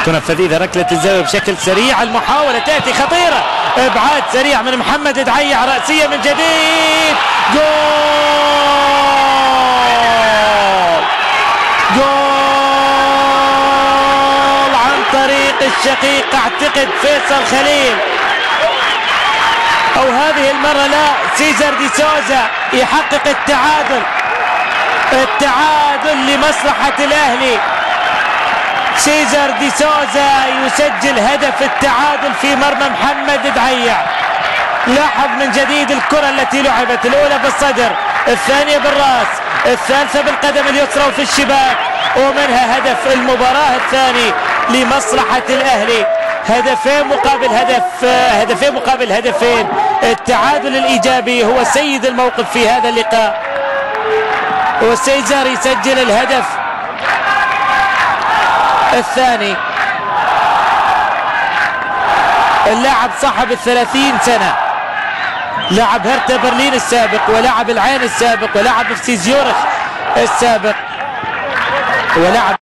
تنفذ ركلة الزاوية بشكل سريع. المحاولة تأتي خطيرة، إبعاد سريع من محمد دعيع، رأسية من جديد. جول جول عن طريق الشقيق اعتقد فيصل خليل، أو هذه المرة لا، سيزر دي سوزا يحقق التعادل لمصلحة الأهلي. سيزر دي سوزا يسجل هدف التعادل في مرمى محمد دعيع. لاحظ من جديد الكرة التي لعبت، الأولى بالصدر، الثانية بالرأس، الثالثة بالقدم اليسرى وفي الشباك، ومنها هدف المباراة الثاني لمصلحة الأهلي. هدفين مقابل هدفين. التعادل الإيجابي هو سيد الموقف في هذا اللقاء، وسيزر يسجل الهدف الثاني. اللاعب صاحب 30 سنة، لاعب هرتا برلين السابق، ولاعب العين السابق، ولاعب FC زيورخ السابق، ولاعب